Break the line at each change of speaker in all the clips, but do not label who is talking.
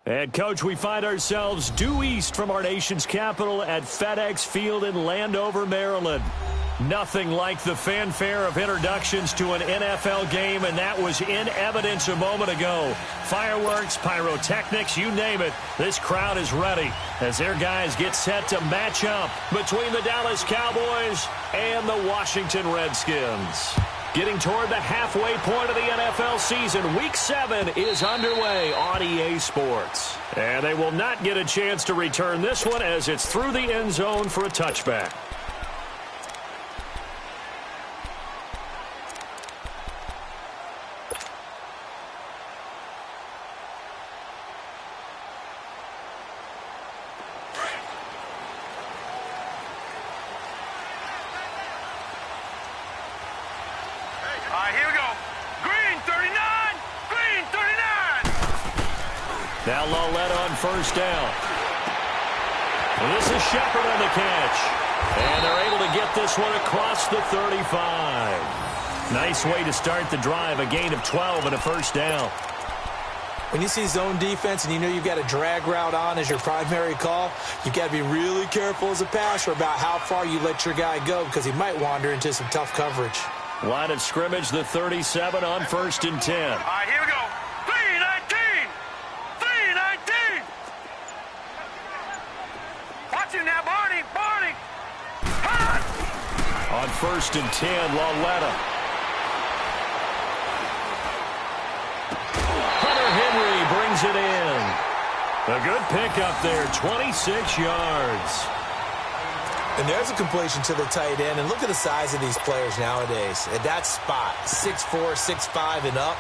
And, Coach, we find ourselves due east from our nation's capital at FedEx Field in Landover, Maryland. Nothing like the fanfare of introductions to an NFL game, and that was in evidence a moment ago. Fireworks, pyrotechnics, you name it. This crowd is ready as their guys get set to match up between the Dallas Cowboys and the Washington Redskins. Getting toward the halfway point of the NFL season, Week 7 is underway on EA Sports. And they will not get a chance to return this one as it's through the end zone for a touchback. Now Loletta on first down. And this is Shepard on the catch. And they're able to get this one across the 35. Nice way to start the drive, a gain of 12 and a first down.
When you see zone defense and you know you've got a drag route on as your primary call, you've got to be really careful as a passer about how far you let your guy go because he might wander into some tough coverage.
Line of scrimmage, the 37 on first and 10.
All right, here we go. 3-19. 3-19. Watch him now, Barney. Barney. Hot.
On first and 10, Loletta. Hunter Henry brings it in. A good pickup there, 26 yards.
And there's a completion to the tight end. And look at the size of these players nowadays. At that spot, 6'4", 6'5", and up.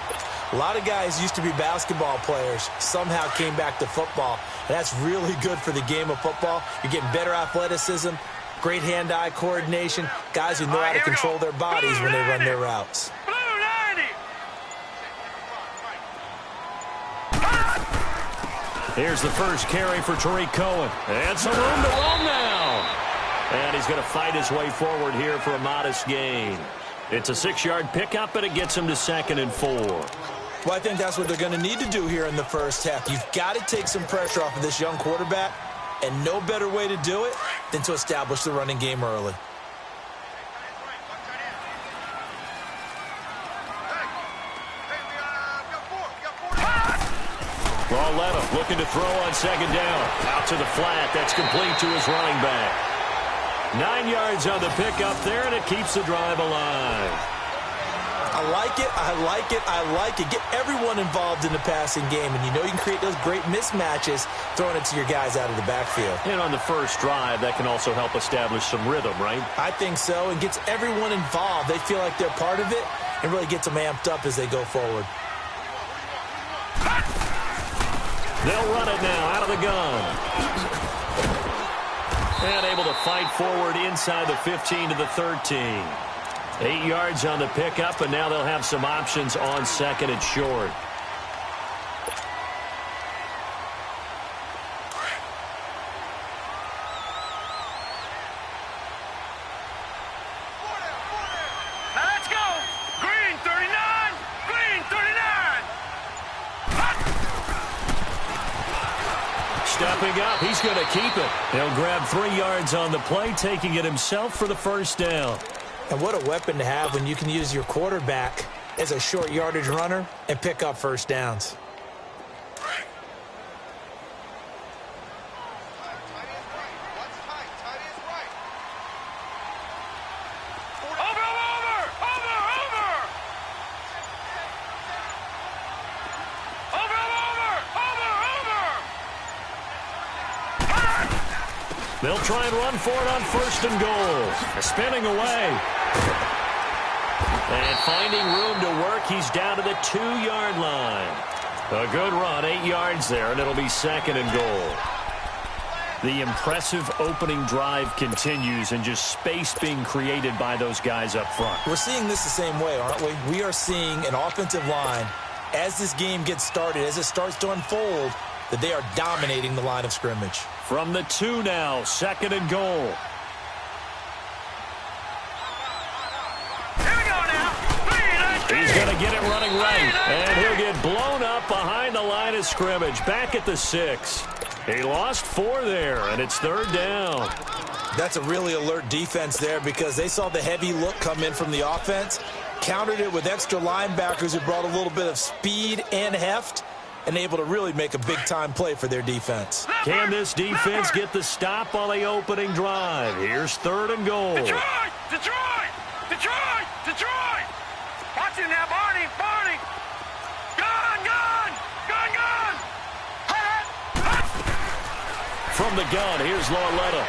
A lot of guys used to be basketball players, somehow came back to football. And that's really good for the game of football. You're getting better athleticism, great hand-eye coordination, guys who know how to control their bodies when they run their routes.
Here's the first carry for Tariq Cohen. And some room to roam now. And he's going to fight his way forward here for a modest gain. It's a 6-yard pickup, but it gets him to 2nd and 4.
Well, I think that's what they're going to need to do here in the first half. You've got to take some pressure off of this young quarterback, and no better way to do it than to establish the running game early.
Loletta looking to throw on 2nd down. Out to the flat. That's complete to his running back. 9 yards on the pickup there, and it keeps the drive alive.
I like it, I like it, I like it. Get everyone involved in the passing game, and you know you can create those great mismatches throwing it to your guys out of the backfield.
And on the first drive, that can also help establish some rhythm, right?
I think so, and gets everyone involved. They feel like they're part of it, and really gets them amped up as they go forward.
They'll run it now out of the gun. And able to fight forward inside the 15 to the 13. 8 yards on the pickup, and now they'll have some options on 2nd and short.
Let's go. Green 39. Green 39.
Stepping up, he's going to keep it. He'll grab 3 yards on the play, taking it himself for the first down.
And what a weapon to have when you can use your quarterback as a short yardage runner and pick up first downs.
They'll try and run for it on 1st and goal. Spinning away. And finding room to work, he's down to the 2-yard line. A good run, 8 yards there, and it'll be 2nd and goal. The impressive opening drive continues, and just space being created by those guys up front.
We're seeing this the same way, aren't we? We are seeing an offensive line, as this game gets started, as it starts to unfold, that they are dominating the line of scrimmage.
From the 2 now, 2nd and goal.
Here we go now.
He's going to get it running right, and he'll get blown up up behind the line of scrimmage, back at the 6. He lost 4 there, and it's 3rd down.
That's a really alert defense there because they saw the heavy look come in from the offense, countered it with extra linebackers who brought a little bit of speed and heft, and able to really make a big-time play for their defense.
Can this defense get the stop on the opening drive? Here's 3rd and goal.
Detroit! Detroit! Detroit! Detroit! Watch it now, Barney! Barney! Gun! Gun! Gun! Gun!
From the gun, here's Lauletta.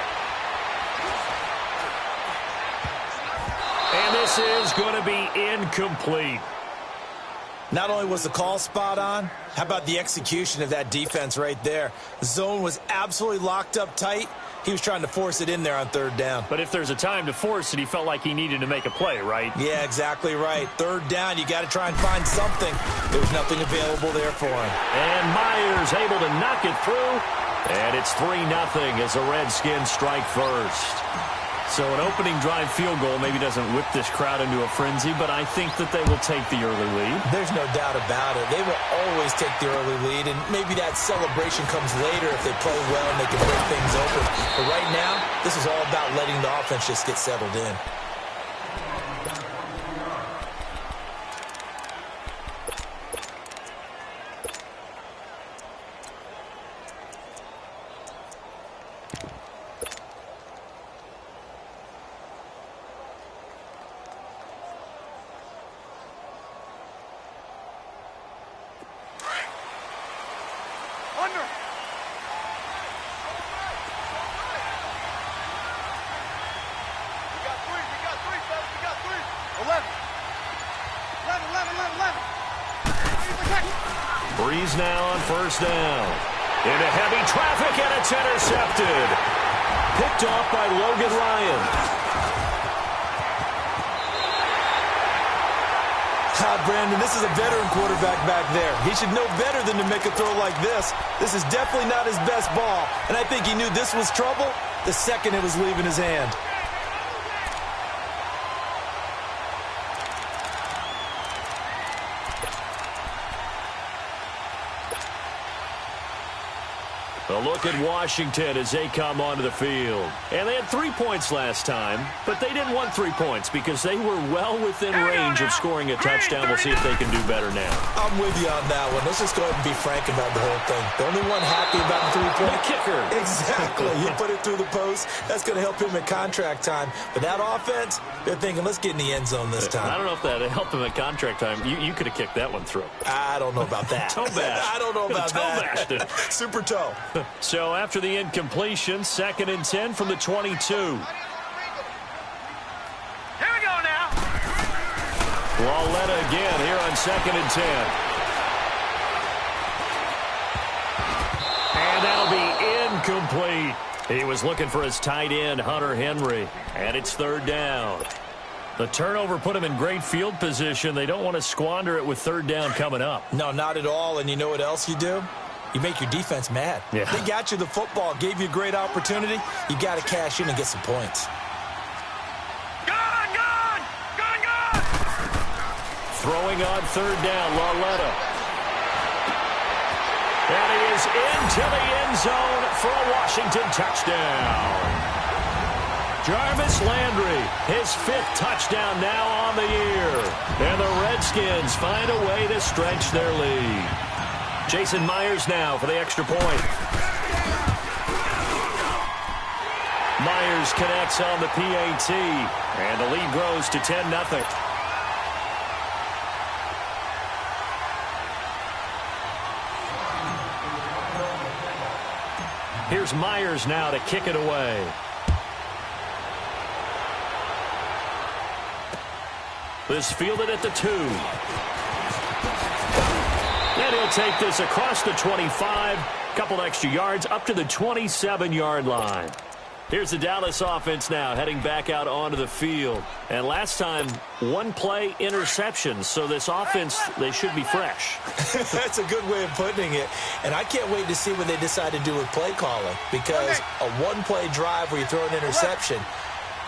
And this is going to be incomplete.
Not only was the call spot on, how about the execution of that defense right there? The zone was absolutely locked up tight. He was trying to force it in there on 3rd down.
But if there's a time to force it, he felt like he needed to make a play, right?
Yeah, exactly right. 3rd down, you got to try and find something. There was nothing available there for him.
And Myers able to knock it through. And it's 3-0 as the Redskins strike first. So an opening drive field goal maybe doesn't whip this crowd into a frenzy, but I think that they will take the early lead.
There's no doubt about it. They will always take the early lead, and maybe that celebration comes later if they play well and they can break things open. But right now, this is all about letting the offense just get settled in.
Under! We got 3, 11. 11.
Breeze now on 1st down. Into heavy traffic, and it's intercepted. Picked off by Logan Ryan.
Brandon, this is a veteran quarterback back there. He should know better than to make a throw like this. This is definitely not his best ball, and I think he knew this was trouble the second it was leaving his hand.
A look at Washington as they come onto the field. And they had 3 points last time, but they didn't want 3 points because they were well within range of scoring a touchdown. We'll see if they can do better now.
I'm with you on that one. Let's just go ahead and be frank about the whole thing. The only one happy about the 3-point.
The kicker.
Exactly. You put it through the post. That's going to help him at contract time. But that offense, they're thinking, let's get in the end zone this time.
I don't know if that helped him at contract time. You could have kicked that one through.
I don't know about that.
Toe bash.
I don't know about
toe bashed it.
Super toe.
So after the incompletion, 2nd and 10 from the 22.
Here we go now.
Lauletta again here on 2nd and 10. And that'll be incomplete. He was looking for his tight end, Hunter Henry. And it's 3rd down. The turnover put him in great field position. They don't want to squander it with 3rd down coming up.
No, not at all. And you know what else you do? You make your defense mad.
Yeah.
They got you the football, gave you a great opportunity. You got to cash in and get some points.
Gun! Gun! Gun! Gun!
Throwing on 3rd down, Lauletta. And he is into the end zone for a Washington touchdown. Jarvis Landry, his 5th touchdown now on the year. And the Redskins find a way to stretch their lead. Jason Myers now for the extra point. Myers connects on the PAT, and the lead grows to 10-0. Here's Myers now to kick it away. This fielded at the 2. And he'll take this across the 25, couple extra yards up to the 27-yard line. Here's the Dallas offense now heading back out onto the field. And last time, 1 play interception. So this offense, they should be fresh.
That's a good way of putting it. And I can't wait to see what they decide to do with play calling. Because a 1-play drive where you throw an interception,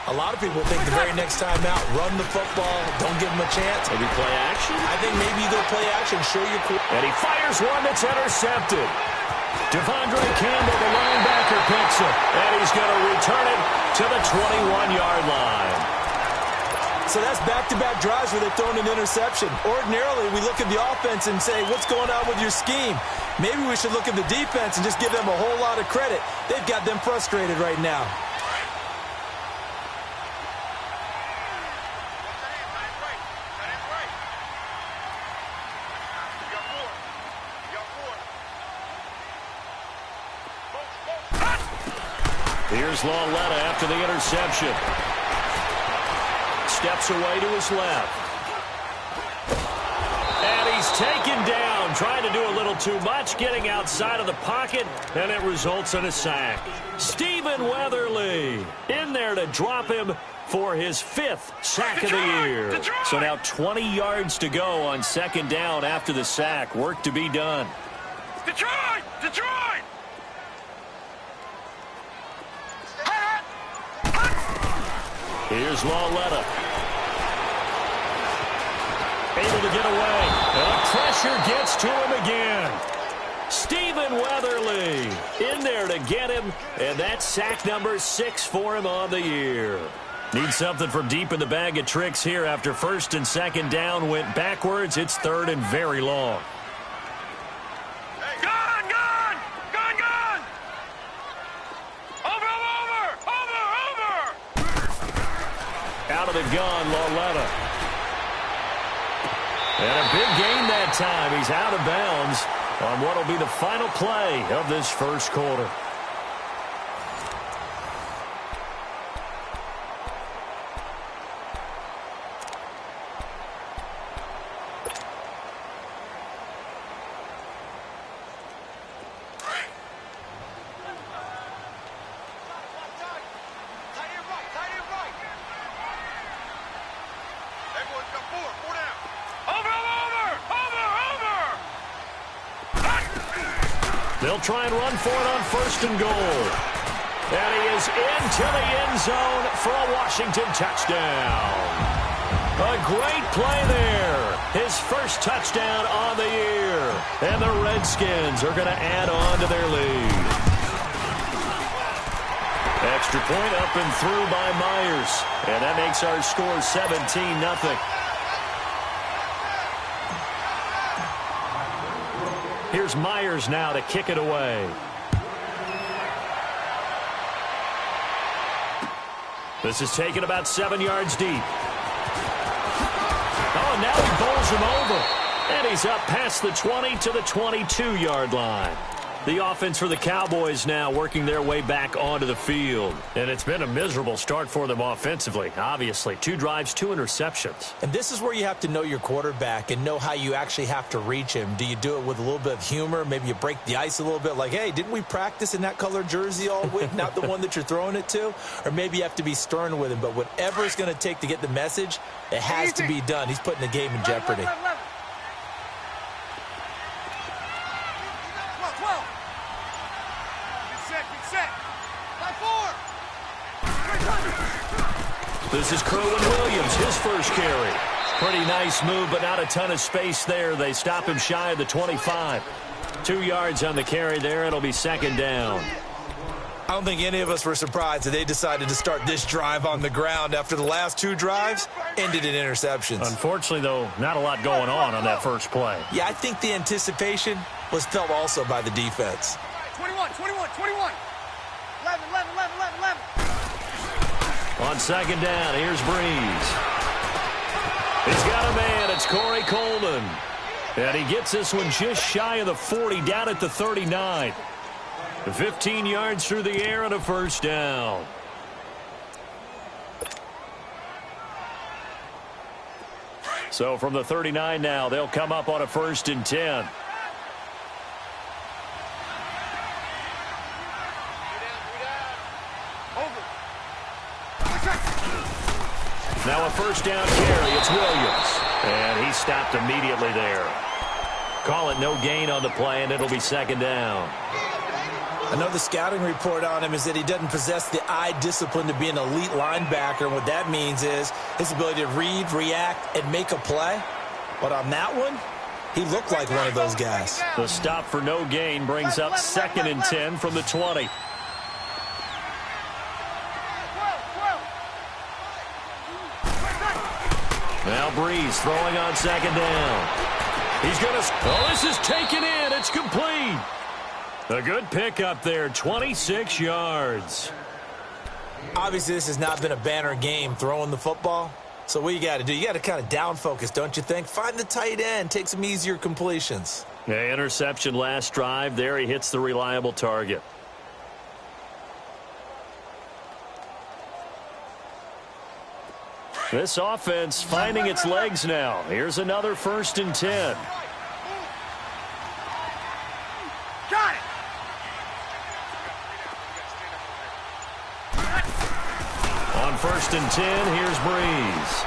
A lot of people think the very next time out, run the football, don't give them a chance.
Maybe play action?
I think maybe you go play action, show your core.
And he fires one that's intercepted. Devondre Campbell, the linebacker, picks it. And he's going to return it to the 21-yard line.
So that's back-to-back drives where they've thrown an interception. Ordinarily, we look at the offense and say, what's going on with your scheme? Maybe we should look at the defense and just give them a whole lot of credit. They've got them frustrated right now.
Here's Lauletta after the interception. Steps away to his left. And he's taken down, trying to do a little too much, getting outside of the pocket, and it results in a sack. Stephen Weatherly in there to drop him for his 5th sack of the year. So now 20 yards to go on second down after the sack. Work to be done.
Detroit! Detroit!
Here's Lauletta. Able to get away. And pressure gets to him again. Stephen Weatherly in there to get him. And that's sack number 6 for him on the year. Need something from deep in the bag of tricks here after first and second down went backwards. It's third and very long.
Gun! Gun! Gun! Gun! Over!
Out of the gun, Lauletta. And a big gain that time. He's out of bounds on what will be the final play of this first quarter. They'll try and run for it on first and goal. And he is into the end zone for a Washington touchdown. A great play there. His first touchdown on the year. And the Redskins are going to add on to their lead. Extra point up and through by Myers. And that makes our score 17-0. Here's Myers now to kick it away. This is taken about 7 yards deep. Oh, now he bowls him over. And he's up past the 20 to the 22-yard line. The offense for the Cowboys now working their way back onto the field. And it's been a miserable start for them offensively, obviously. 2 drives, 2 interceptions.
And this is where you have to know your quarterback and know how you actually have to reach him. Do you do it with a little bit of humor? Maybe you break the ice a little bit like, hey, didn't we practice in that color jersey all week? Not the one that you're throwing it to? Or maybe you have to be stern with him. But whatever it's going to take to get the message, it has to be done. He's putting the game in jeopardy.
This is Kerwin-Williams, his first carry. Pretty nice move, but not a ton of space there. They stop him shy of the 25. 2 yards on the carry there. It'll be second down.
I don't think any of us were surprised that they decided to start this drive on the ground after the last 2 drives ended in interceptions.
Unfortunately, though, not a lot going on that first play.
Yeah, I think the anticipation was felt also by the defense.
21, 21, 21. 11, 11, 11, 11, 11.
On second down, here's Breeze. He's got a man. It's Corey Coleman. And he gets this one just shy of the 40, down at the 39. 15 yards through the air and a first down. So from the 39 now, they'll come up on a 1st and 10. Now a first down carry. It's Williams. And he stopped immediately there. Call it no gain on the play, and it'll be second down.
I know the scouting report on him is that he doesn't possess the eye discipline to be an elite linebacker. And what that means is his ability to read, react, and make a play. But on that one, he looked like one of those guys.
The stop for no gain brings up 2nd and 10 from the 20. Now Breeze throwing on 2nd down. He's going to... Oh, this is taken in. It's complete. A good pickup there, 26 yards.
Obviously, this has not been a banner game throwing the football. So what you got to do, you got to kind of down focus, don't you think? Find the tight end, take some easier completions.
Yeah, interception last drive. There he hits the reliable target. This offense finding its legs now. Here's another 1st and 10.
Got it.
On 1st and 10, here's Breeze.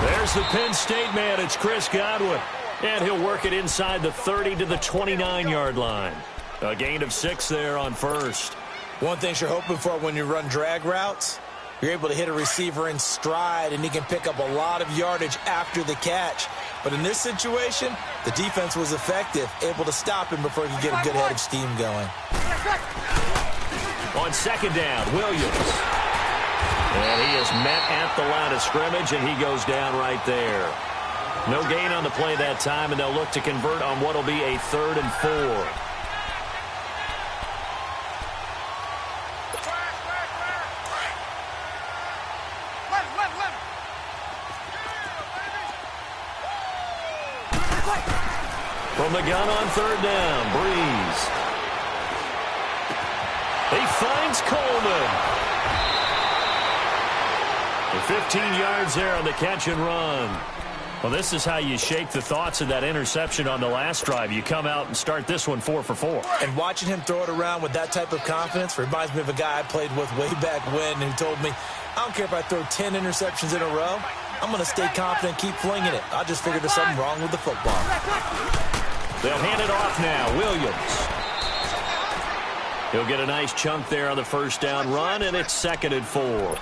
There's the Penn State man. It's Chris Godwin. And he'll work it inside the 30 to the 29-yard line. A gain of 6 there on 1st.
One thing you're hoping for when you run drag routes, you're able to hit a receiver in stride, and he can pick up a lot of yardage after the catch. But in this situation, the defense was effective, able to stop him before he could get a good head of steam going.
On 2nd down, Williams. And he is met at the line of scrimmage, and he goes down right there. No gain on the play that time, and they'll look to convert on what will be a 3rd and 4. From the gun on 3rd down, Breeze. He finds Coleman. 15 yards there on the catch and run. Well, this is how you shake the thoughts of that interception on the last drive. You come out and start this one 4 for 4.
And watching him throw it around with that type of confidence reminds me of a guy I played with way back when who told me, I don't care if I throw 10 interceptions in a row. I'm going to stay confident, keep flinging it. I just figured there's something wrong with the football.
They'll hand it off now. Williams. He'll get a nice chunk there on the 1st down run, and it's 2nd and 4.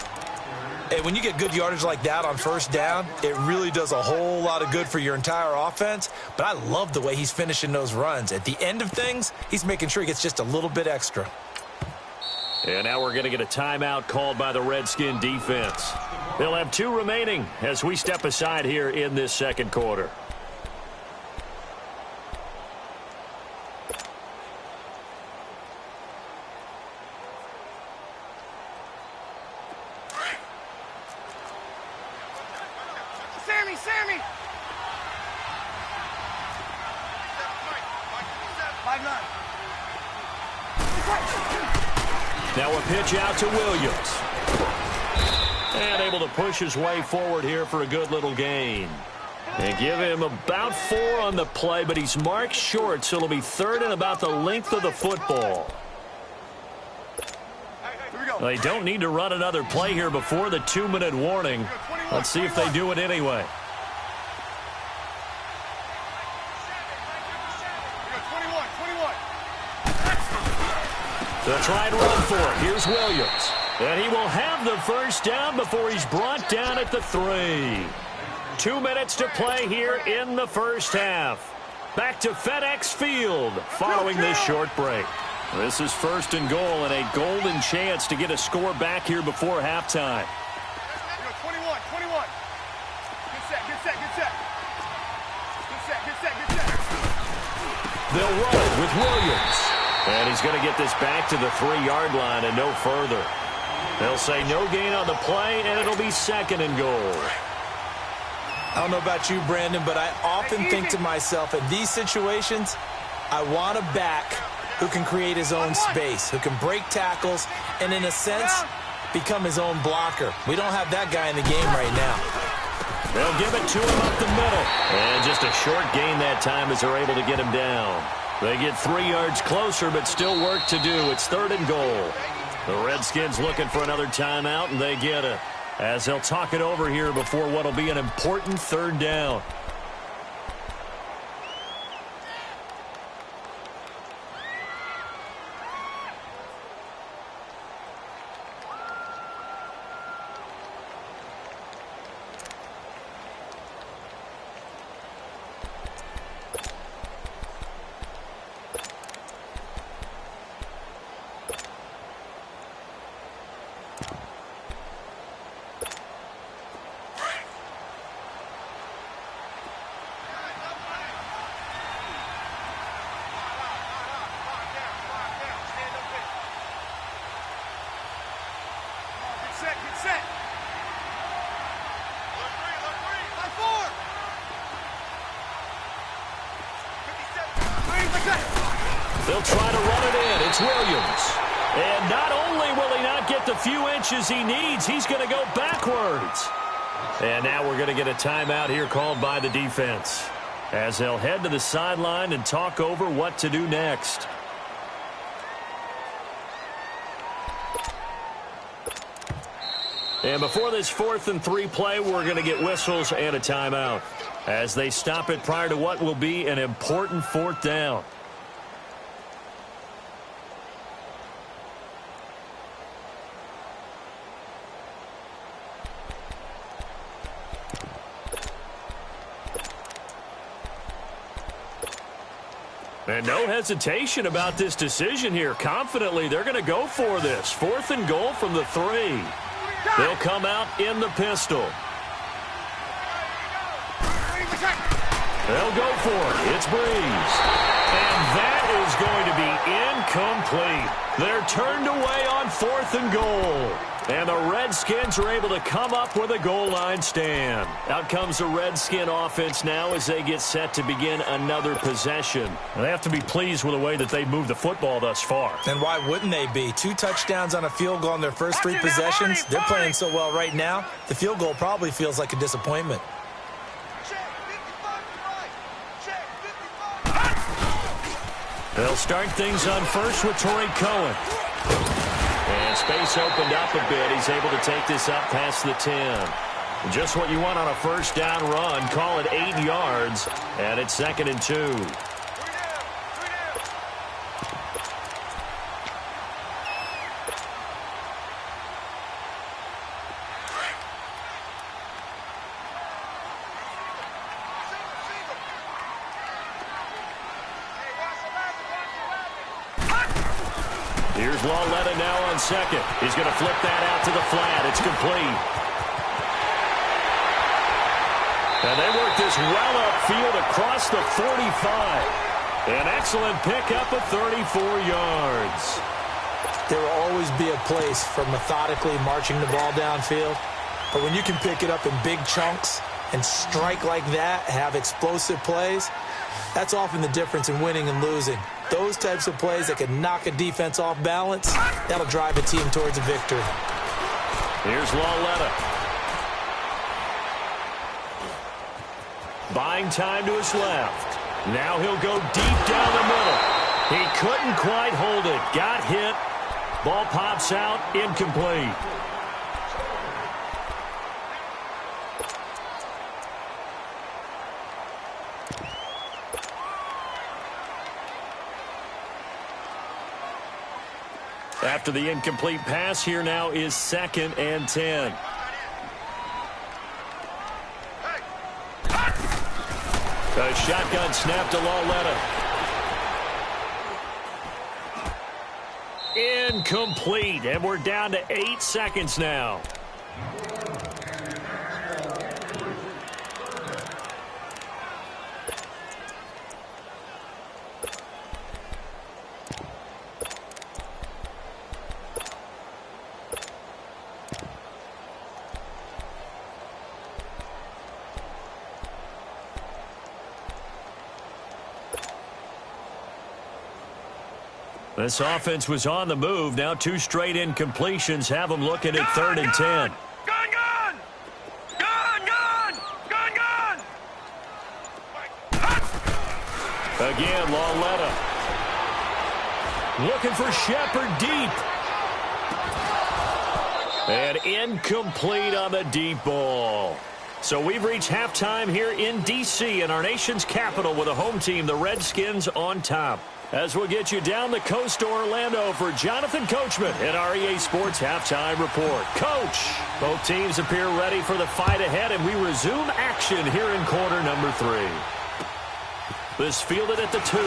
Hey, when you get good yardage like that on 1st down, it really does a whole lot of good for your entire offense. But I love the way he's finishing those runs. At the end of things, he's making sure he gets just a little bit extra.
And now we're going to get a timeout called by the Redskin defense. They'll have 2 remaining as we step aside here in this 2nd quarter.
Sammy! 5-9.
Now a pitch out to Williams. And able to push his way forward here for a good little gain. And give him about 4 on the play, but he's marked short, so it'll be 3rd and about the length of the football. They don't need to run another play here before the 2-minute warning. Let's see if they do it anyway. They'll try and run for it. Here's Williams. And he will have the 1st down before he's brought down at the 3. 2 minutes to play here in the 1st half. Back to FedEx Field following this short break. This is 1st and goal and a golden chance to get a score back here before halftime.
21. Get set.
They'll run it with Williams. And he's going to get this back to the 3-yard line and no further. They'll say no gain on the play, and it'll be 2nd and goal.
I don't know about you, Brandon, but I often think to myself, in these situations, I want a back who can create his own space, who can break tackles, and in a sense, become his own blocker. We don't have that guy in the game right now.
They'll give it to him up the middle. And just a short gain that time as they're able to get him down. They get 3 yards closer, but still work to do. It's 3rd and goal. The Redskins looking for another timeout, and they get it. As they'll talk it over here before what will be an important 3rd down. They'll try to run it in. It's Williams. And not only will he not get the few inches he needs, he's going to go backwards. And now we're going to get a timeout here called by the defense, as they'll head to the sideline and talk over what to do next. And before this 4th and 3 play, we're going to get whistles and a timeout as they stop it prior to what will be an important 4th down. And no hesitation about this decision here. Confidently, they're going to go for this. 4th and goal from the 3. They'll come out in the pistol. They'll go for it. It's Breeze. And that is going to be incomplete. They're turned away on 4th and goal. And the Redskins are able to come up with a goal line stand. Out comes the Redskin offense now as they get set to begin another possession. And they have to be pleased with the way that they moved the football thus far.
And why wouldn't they be? 2 touchdowns on a field goal in their first 3 possessions. They're playing so well right now, the field goal probably feels like a disappointment.
They'll start things on first with Torrey Cohen. And space opened up a bit. He's able to take this up past the 10. Just what you want on a first down run. Call it 8 yards. And it's 2nd and 2. Here's Lawletta now on second. He's going to flip that out to the flat. It's complete. And they work this well upfield across the 45. An excellent pickup of 34 yards.
There will always be a place for methodically marching the ball downfield. But when you can pick it up in big chunks and strike like that, have explosive plays, that's often the difference in winning and losing. Those types of plays that can knock a defense off balance, that'll drive a team towards a victory.
Here's Lawletta. Buying time to his left. Now he'll go deep down the middle. He couldn't quite hold it. Got hit. Ball pops out. Incomplete. After the incomplete pass, here now is 2nd and 10. A shotgun snap to Lawletta. Incomplete, and we're down to 8 seconds now. This offense was on the move. Now 2 straight incompletions have them looking at 3rd and 10.
Gun, gun! Gun, gun! Gun, gun!
Again, Lawletta. Looking for Shepard deep. And incomplete on the deep ball. So we've reached halftime here in D.C. in our nation's capital with a home team, the Redskins, on top. As we'll get you down the coast to Orlando for Jonathan Coachman at our EA Sports Halftime Report. Coach, both teams appear ready for the fight ahead, and we resume action here in quarter number 3. This fielded at the 2.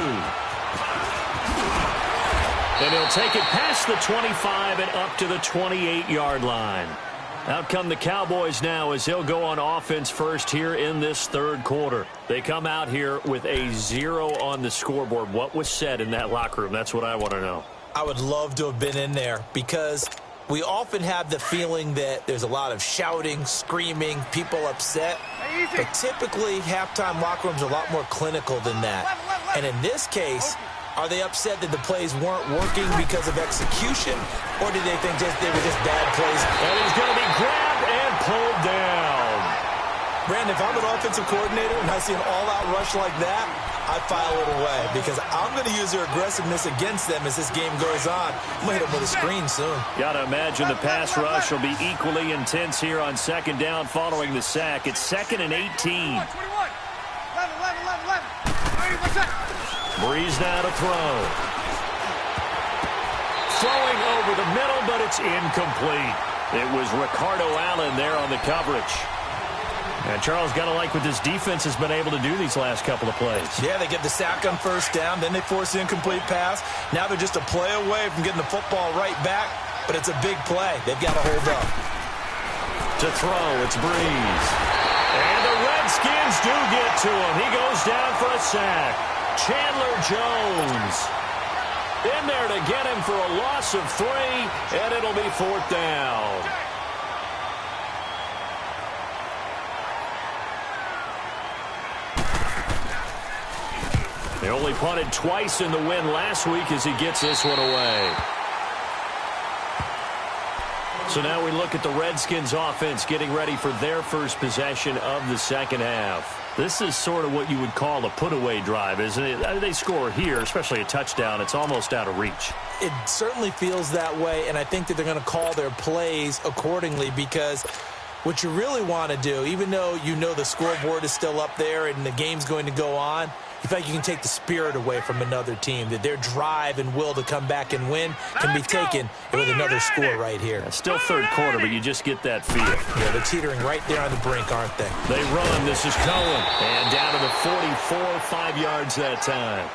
And he'll take it past the 25 and up to the 28-yard line. Out come the Cowboys now as they'll go on offense first here in this 3rd quarter. They come out here with a 0 on the scoreboard. What was said in that locker room? That's what I want to know.
I would love to have been in there because we often have the feeling that there's a lot of shouting, screaming, people upset. But typically, halftime locker rooms are a lot more clinical than that. And in this case, are they upset that the plays weren't working because of execution, or did they think they were just bad plays?
And he's going to be grabbed and pulled down.
Brandon, if I'm an offensive coordinator and I see an all-out rush like that, I file it away because I'm going to use their aggressiveness against them as this game goes on. I'm going to hit them with a screen soon.
Got to imagine the pass rush will be equally intense here on second down following the sack. It's 2nd and 18.
21. 11.
Breeze now to throw. Throwing over the middle, but it's incomplete. It was Ricardo Allen there on the coverage. And Charles, got to like what this defense has been able to do these last couple of plays.
Yeah, they get the sack on first down, then they force the incomplete pass. Now they're just a play away from getting the football right back, but it's a big play. They've got to hold up.
To throw, it's Breeze. And the Redskins do get to him. He goes down for a sack. Chandler Jones in there to get him for a loss of 3, and it'll be 4th down. They only punted twice in the win last week as he gets this one away. So now we look at the Redskins offense getting ready for their first possession of the second half. This is sort of what you would call a put-away drive, isn't it? They score here, especially a touchdown. It's almost out of reach.
It certainly feels that way, and I think that they're going to call their plays accordingly because what you really want to do, even though you know the scoreboard is still up there and the game's going to go on, you feel like you can take the spirit away from another team, that their drive and will to come back and win can be taken with another score right here.
It's still third quarter, but you just get that feel.
Yeah, they're teetering right there on the brink, aren't they?
They run. This is Cohen. And down to the 44, 5 yards that time.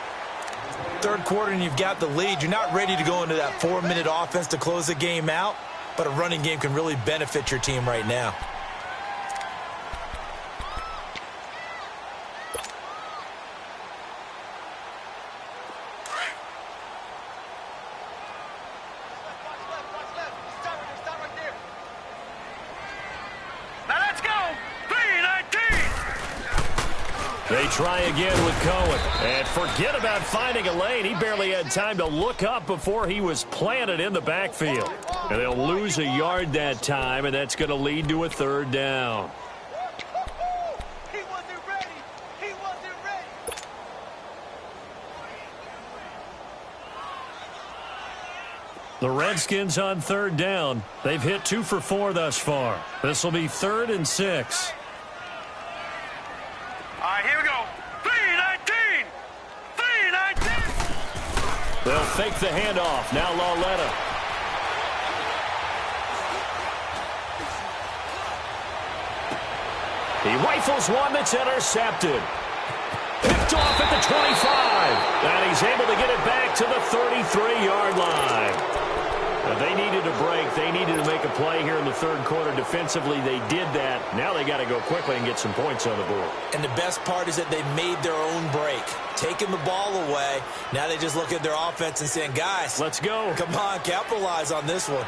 Third quarter and you've got the lead. You're not ready to go into that 4-minute offense to close the game out, but a running game can really benefit your team right now.
They try again with Cohen. And forget about finding a lane. He barely had time to look up before he was planted in the backfield. And they'll lose a yard that time, and that's going to lead to a 3rd down.
He wasn't ready. He wasn't ready.
The Redskins on 3rd down. They've hit 2 for 4 thus far. This will be 3rd and 6.
All right, here we go. 3-19. 3-19.
They'll fake the handoff. Now Lauletta. He rifles one that's intercepted. Picked off at the 25. And he's able to get it back to the 33-yard line. They needed a break. They needed to make a play here in the third quarter. Defensively, they did that. Now they got to go quickly and get some points on the board.
And the best part is that they made their own break. Taking the ball away. Now they just look at their offense and saying, guys,
let's go.
Come on, capitalize on this one.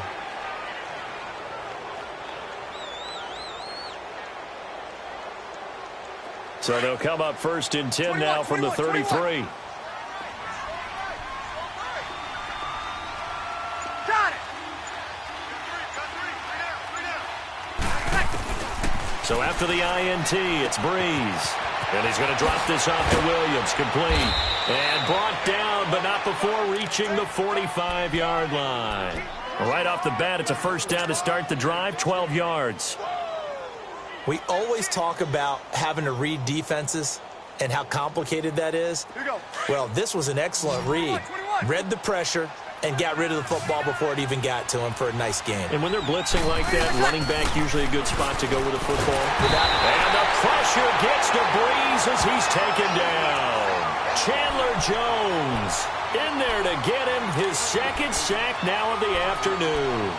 So they'll come up 1st and 10 now from the 33. So after the INT, it's Breeze. And he's going to drop this off to Williams. Complete. And brought down, but not before reaching the 45-yard line. Right off the bat, it's a 1st down to start the drive, 12 yards.
We always talk about having to read defenses and how complicated that is. Well, this was an excellent read. Read the pressure and got rid of the football before it even got to him for a nice game.
And when they're blitzing like that, running back usually a good spot to go with the football. And the pressure gets to Breeze as he's taken down. Chandler Jones in there to get him his 2nd sack now of the afternoon.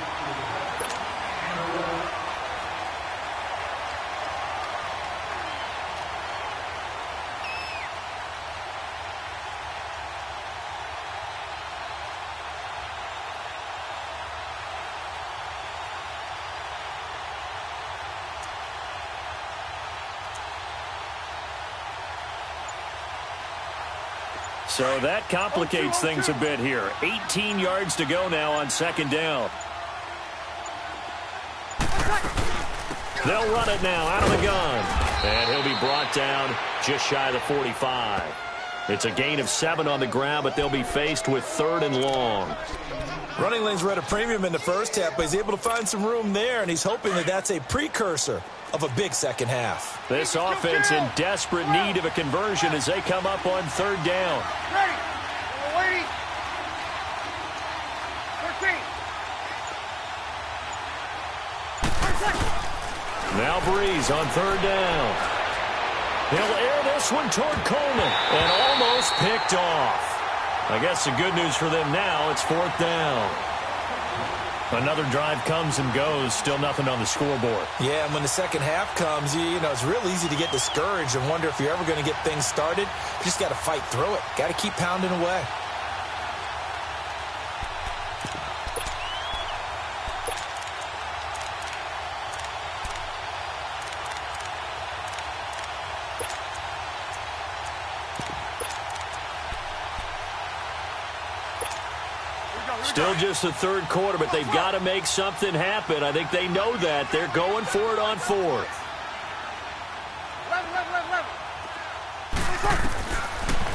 So that complicates things a bit here. 18 yards to go now on second down. They'll run it now out of the gun. And he'll be brought down just shy of the 45. It's a gain of 7 on the ground, but they'll be faced with 3rd and long.
Running lanes were at a premium in the first half, but he's able to find some room there, and he's hoping that that's a precursor of a big second half.
This offense in desperate need of a conversion as they come up on 3rd down.
Ready. Waiting. 13.
Now Breeze on 3rd down. He'll air this one toward Coleman and almost picked off. I guess the good news for them now, it's 4th down. Another drive comes and goes, still nothing on the scoreboard.
Yeah, and when the second half comes, you know, it's real easy to get discouraged and wonder if you're ever going to get things started. You just got to fight through it. Got to keep pounding away.
Still just the 3rd quarter, but they've got to make something happen. I think they know that. They're going for it on 4th.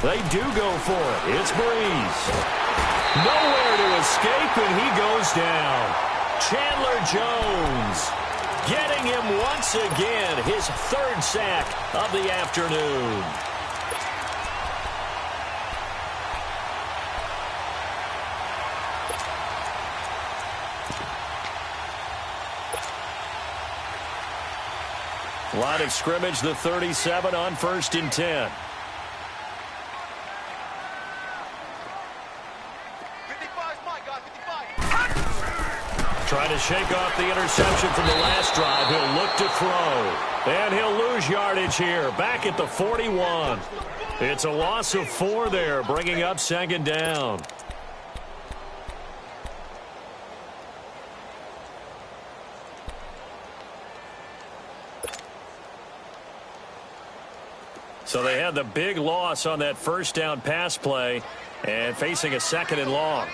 They do go for it. It's Breeze. Nowhere to escape, and he goes down. Chandler Jones getting him once again, his 3rd sack of the afternoon. Line of scrimmage, the 37 on 1st and 10.
55's my guy, 55.
Trying to shake off the interception from the last drive. He'll look to throw. And he'll lose yardage here. Back at the 41. It's a loss of 4 there, bringing up 2nd down. So they had the big loss on that 1st down pass play and facing a 2nd and long.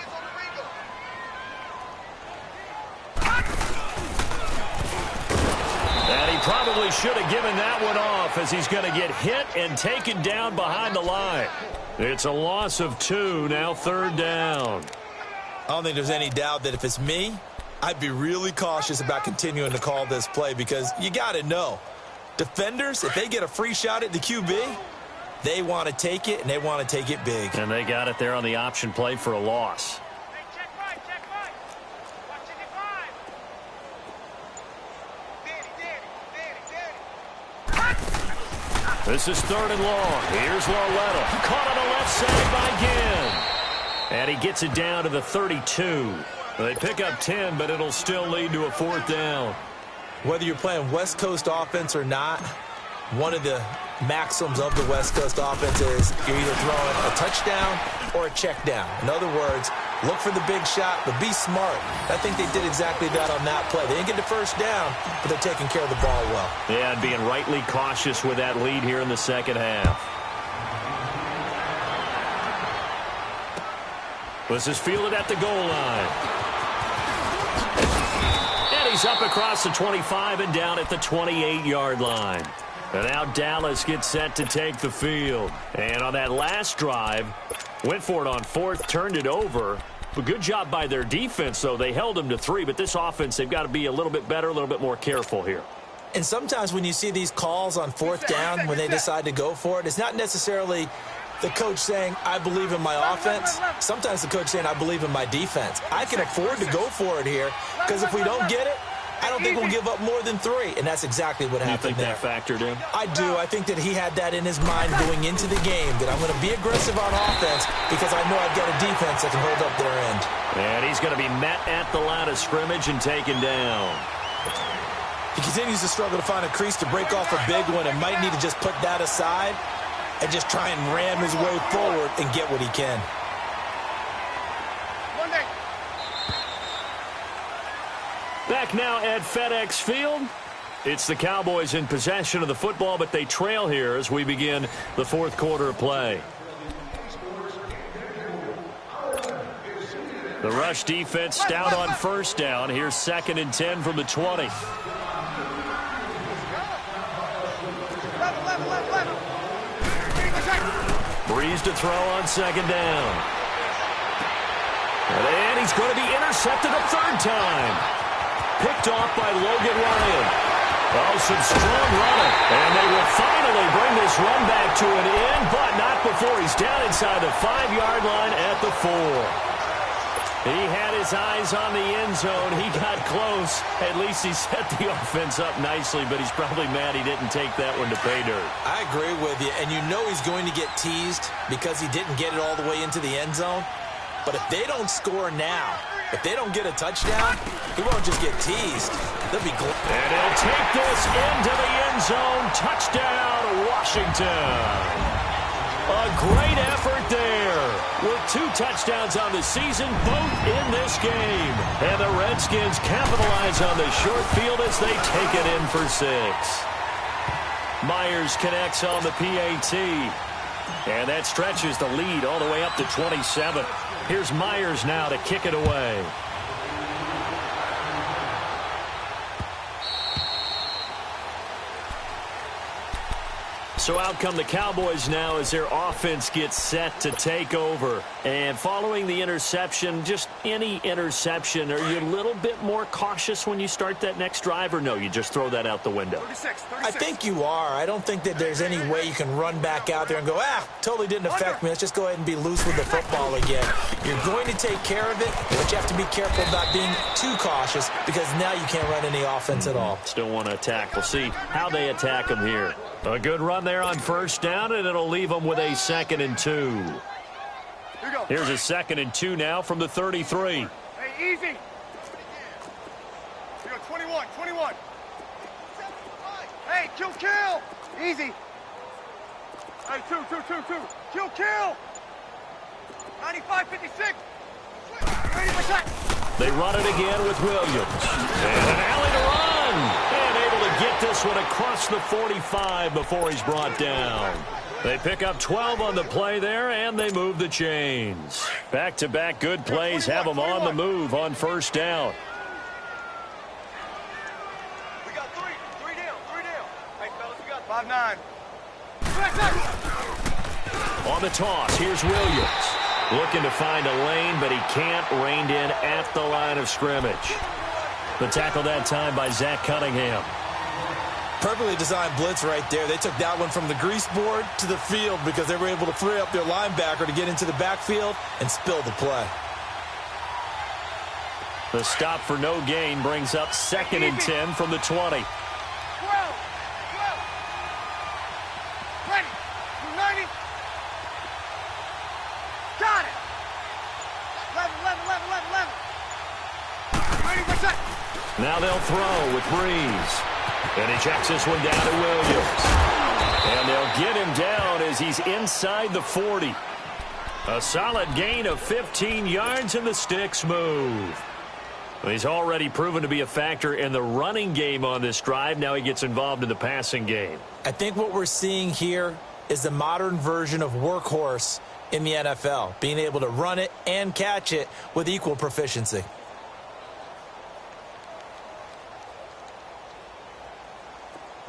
And he probably should have given that one off as he's going to get hit and taken down behind the line. It's a loss of 2, now 3rd down.
I don't think there's any doubt that if it's me, I'd be really cautious about continuing to call this play because you got to know. Defenders, if they get a free shot at the QB, they want to take it, and they want to take it big.
And they got it there on the option play for a loss.
Hey, check right. Watching it five. Danny.
This is 3rd and long. Here's Lauletta. Caught on the left side by Ginn. And he gets it down to the 32. They pick up 10, but it'll still lead to a 4th down.
Whether you're playing West Coast offense or not, one of the maxims of the West Coast offense is you're either throwing a touchdown or a check down. In other words, look for the big shot, but be smart. I think they did exactly that on that play. They didn't get the 1st down, but they're taking care of the ball well.
Yeah, and being rightly cautious with that lead here in the 2nd half. This is fielded at the goal line. He's up across the 25 and down at the 28-yard line. And now Dallas gets set to take the field. And on that last drive, went for it on 4th, turned it over. But good job by their defense, though. They held them to 3, but this offense, they've got to be a little bit better, a little bit more careful here.
And sometimes when you see these calls on 4th down, when they decide to go for it, it's not necessarily the coach saying, I believe in my offense. Sometimes the coach saying, I believe in my defense. I can afford to go for it here because if we don't get it, I don't think we'll give up more than 3. And that's exactly what happened there.
You think that factored in?
I do. I think that he had that in his mind going into the game, that I'm going to be aggressive on offense because I know I've got a defense that can hold up their end.
And he's going to be met at the line of scrimmage and taken down.
He continues to struggle to find a crease to break off a big one and might need to just put that aside and just try and ram his way forward and get what he can.
Back now at FedEx Field. It's the Cowboys in possession of the football, but they trail here as we begin the 4th quarter of play. The rush defense stout on first down. Here's 2nd and 10 from the 20. Breeze to throw on 2nd down. And he's going to be intercepted a 3rd time. Picked off by Logan Ryan. Oh, some strong running. And they will finally bring this run back to an end, but not before he's down inside the 5-yard line at the 4. He had his eyes on the end zone. He got close. At least he set the offense up nicely, but he's probably mad he didn't take that one to pay dirt.
I agree with you, and you know he's going to get teased because he didn't get it all the way into the end zone. But if they don't score now, if they don't get a touchdown, he won't just get teased. They'll be glad.
And he'll take this into the end zone. Touchdown, Washington. A great effort there. With 2 touchdowns on the season, both in this game. And the Redskins capitalize on the short field as they take it in for 6. Myers connects on the PAT. And that stretches the lead all the way up to 27. Here's Myers now to kick it away. So out come the Cowboys now as their offense gets set to take over. And following the interception, just any interception, are you a little bit more cautious when you start that next drive, or no, you just throw that out the window?
36.
I think you are. I don't think that there's any way you can run back out there and go, totally didn't affect me. Let's just go ahead and be loose with the football again. You're going to take care of it, but you have to be careful about being too cautious because now you can't run any offense at all.
Still want to attack. We'll see how they attack them here. A good run there on first down, and it'll leave them with a 2nd and 2. Here's a 2nd and 2 now from the 33.
Hey, easy. You go 21, 21. Hey, kill. Easy. Hey, 2. Kill. 95, 56. 80%.
They run it again with Williams. And an alley to run. And able to get this one across the 45 before he's brought down. They pick up 12 on the play there, and they move the chains. Back-to-back good plays have them on the move on first down.
We got 3 down. Hey, fellas, we got 5-9.
On the toss, here's Williams. Looking to find a lane, but he can't. Reined in at the line of scrimmage. The tackle that time by Zach Cunningham.
Perfectly designed blitz right there. They took that one from the grease board to the field because they were able to free up their linebacker to get into the backfield and spill the play.
The stop for no gain brings up 2nd and 10 from the 20.
12. Ready. 90. Got it. 11. 90%.
Now they'll throw with Breeze. And he checks this one down to Williams. And they'll get him down as he's inside the 40. A solid gain of 15 yards, and the sticks move. He's already proven to be a factor in the running game on this drive. Now he gets involved in the passing game.
I think what we're seeing here is the modern version of workhorse in the NFL, being able to run it and catch it with equal proficiency.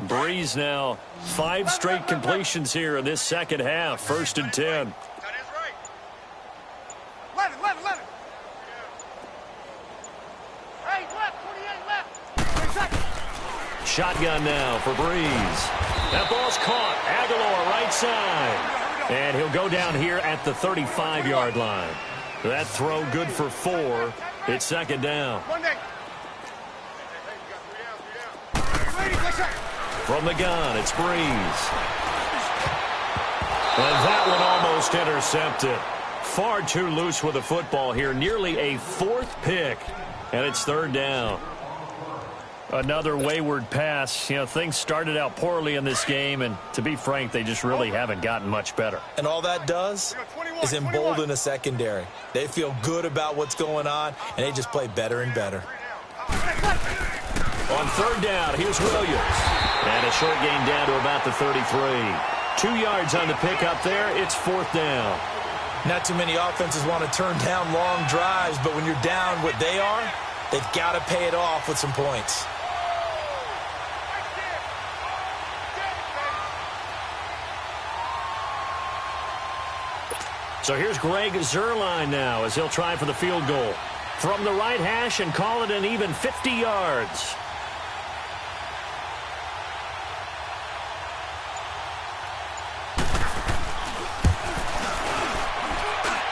Breeze now 5 straight completions here in this second half. 1st and 10.
That is right. 11. Hey, left. 28 left. 30 seconds.
Shotgun now for Breeze. That ball's caught. Aguilar right side. And he'll go down here at the 35-yard line. That throw good for 4. It's 2nd down. From the gun, it's Breeze. And that one almost intercepted. Far too loose with the football here. Nearly a 4th pick. And it's 3rd down. Another wayward pass. You know, things started out poorly in this game, and to be frank, they just really haven't gotten much better.
And all that does is embolden a secondary. They feel good about what's going on, and they just play better and better.
On 3rd down, here's Williams. And a short gain down to about the 33. 2 yards on the pickup there. It's 4th down.
Not too many offenses want to turn down long drives, but when you're down what they are, they've got to pay it off with some points.
So here's Greg Zuerlein now as he'll try for the field goal. From the right hash and call it an even 50 yards.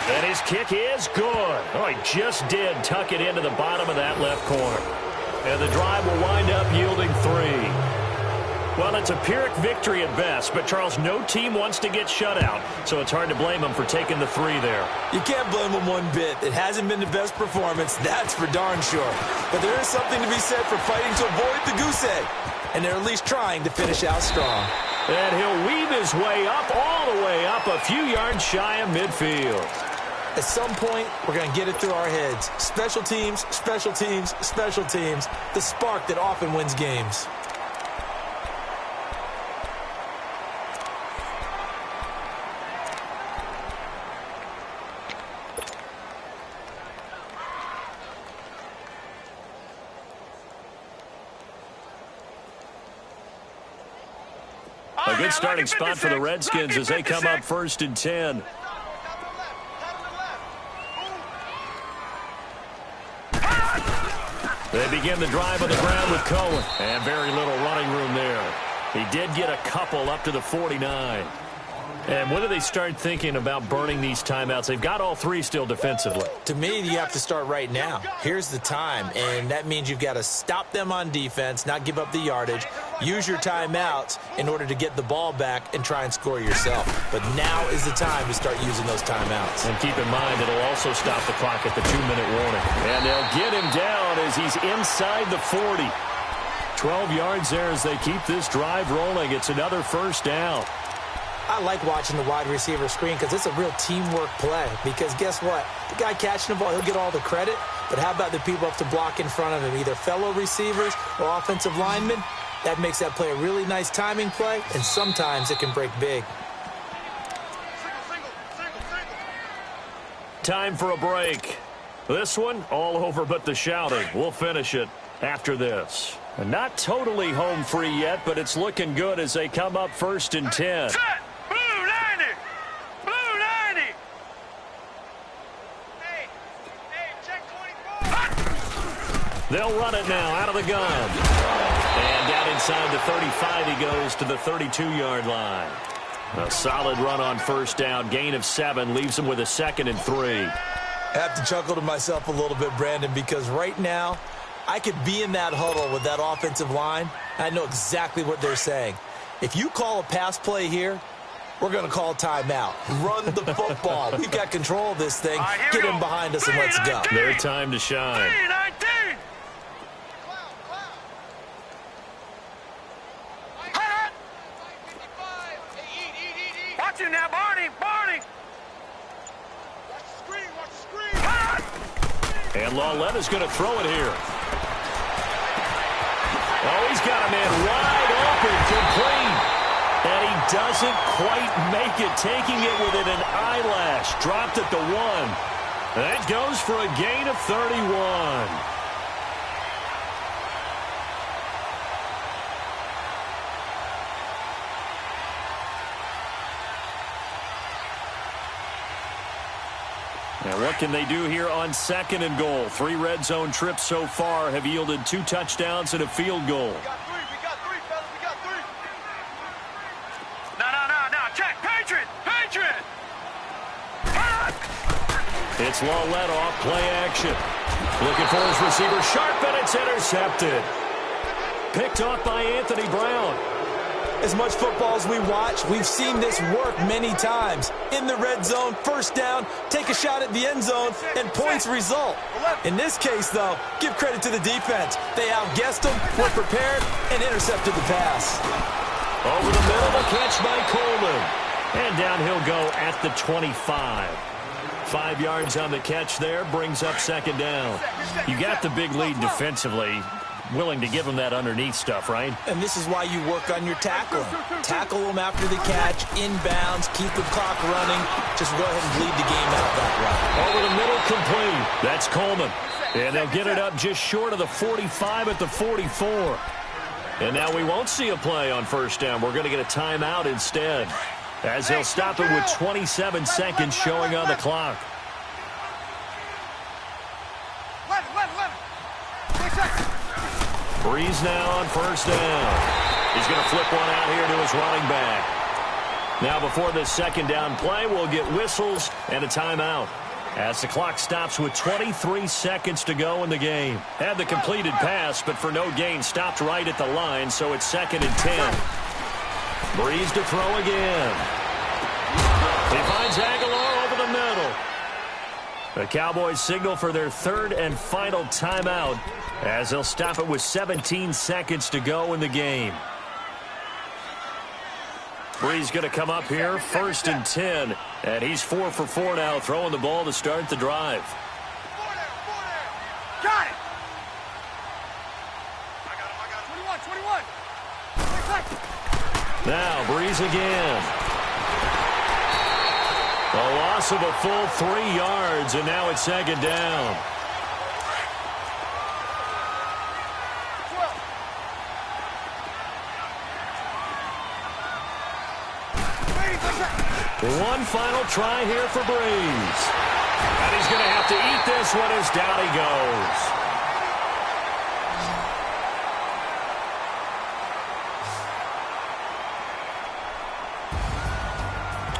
And his kick is good. Oh, he just did tuck it into the bottom of that left corner. And the drive will wind up yielding 3. Well, it's a Pyrrhic victory at best, but, Charles, no team wants to get shut out, so it's hard to blame them for taking the 3 there.
You can't blame them one bit. It hasn't been the best performance, that's for darn sure. But there is something to be said for fighting to avoid the goose egg, and they're at least trying to finish out strong.
And he'll weave his way up, all the way up, a few yards shy of midfield.
At some point, we're going to get it through our heads. Special teams, special teams, special teams. The spark that often wins games.
A good starting spot for the Redskins as they come up 1st and 10. They begin the drive on the ground with Cohen. And very little running room there. He did get a couple up to the 49. And when do they start thinking about burning these timeouts? They've got all 3 still defensively.
To me, you have to start right now. Here's the time, and that means you've got to stop them on defense, not give up the yardage, use your timeouts in order to get the ball back and try and score yourself. But now is the time to start using those timeouts.
And keep in mind, it'll also stop the clock at the 2-minute warning. And they'll get him down as he's inside the 40. 12 yards there as they keep this drive rolling. It's another 1st down.
I like watching the wide receiver screen because it's a real teamwork play. Because guess what? The guy catching the ball, he'll get all the credit. But how about the people up to block in front of him, either fellow receivers or offensive linemen? That makes that play a really nice timing play, and sometimes it can break big.
Time for a break. This one, all over but the shouting. We'll finish it after this. And not totally home free yet, but it's looking good as they come up 1st and 10.
Set! Blue 90! Blue 90! Hey, check 24!
They'll run it now out of the gun. And down inside the 35 he goes to the 32-yard line. A solid run on 1st down. Gain of 7 leaves him with a 2nd and 3.
I have to chuckle to myself a little bit, Brandon, because right now I could be in that huddle with that offensive line. I know exactly what they're saying. If you call a pass play here, we're going to call timeout. Run the football. We've got control of this thing. Get him behind us and let's go.
Their time to shine.
3-19! Watch him now, Barney! Barney! Watch the screen! Watch the screen!
And Lauletta's going to throw it here. Oh, he's got a man wide open, complete. And he doesn't quite make it, taking it within an eyelash. Dropped at the 1. That goes for a gain of 31. Now, what can they do here on 2nd and goal? 3 red zone trips so far have yielded 2 touchdowns and a field goal.
We got 3, fellas, we got 3. No, check, Patriot!
It's Lauletta off play action. Looking for his receiver, sharp, and it's intercepted. Picked off by Anthony Brown.
As much football as we watch, we've seen this work many times. In the red zone, 1st down, take a shot at the end zone, and points result. In this case, though, give credit to the defense. They outguessed them, were prepared, and intercepted the pass.
Over the middle, the catch by Coleman. And down he'll go at the 25. 5 yards on the catch there, brings up 2nd down. You got the big lead defensively. willing to give him that underneath stuff, right?
And this is why you work on your tackling. Tackle them after the catch, inbounds, keep the clock running. Just go ahead and bleed the game out that way.
Over the middle, complete. That's Coleman. And they'll get it up just short of the 45 at the 44. And now we won't see a play on first down. We're going to get a timeout instead, as they'll stop it with 27 seconds showing on the clock. Breeze now on first down. He's going to flip one out here to his running back. Now before this second down play, we'll get whistles and a timeout, as the clock stops with 23 seconds to go in the game. Had the completed pass, but for no gain, stopped right at the line, so it's 2nd and 10. Breeze to throw again. He finds Aguilar over the middle. The Cowboys signal for their 3rd and final timeout, as they'll stop it with 17 seconds to go in the game. Breeze going to come up here, 1st and 10, and he's 4 for 4 now, throwing the ball to start the drive.
Got it. I got it. 21.
Now Breeze again. A loss of a full 3 yards, and now it's 2nd down. One final try here for Breeze. And he's going to have to eat this one as down he goes.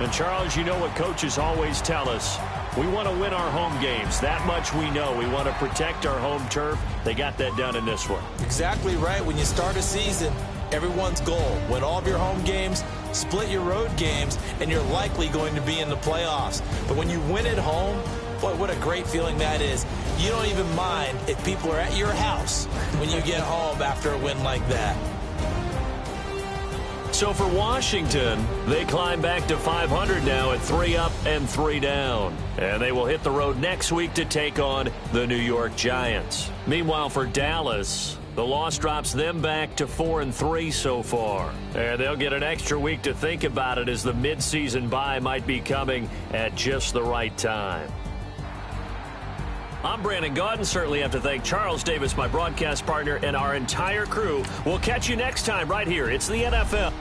And Charles, you know what coaches always tell us. We want to win our home games. That much we know. We want to protect our home turf. They got that done in this one.
Exactly right. When you start a season, everyone's goal: win all of your home games, split your road games, and you're likely going to be in the playoffs. But when you win at home, boy, what a great feeling that is. You don't even mind if people are at your house when you get home after a win like that.
So for Washington, they climb back to 500 now at 3 up and 3 down. And they will hit the road next week to take on the New York Giants. Meanwhile, for Dallas, the loss drops them back to 4 and 3 so far. And they'll get an extra week to think about it, as the midseason bye might be coming at just the right time. I'm Brandon Gaudin. Certainly have to thank Charles Davis, my broadcast partner, and our entire crew. We'll catch you next time right here. It's the NFL.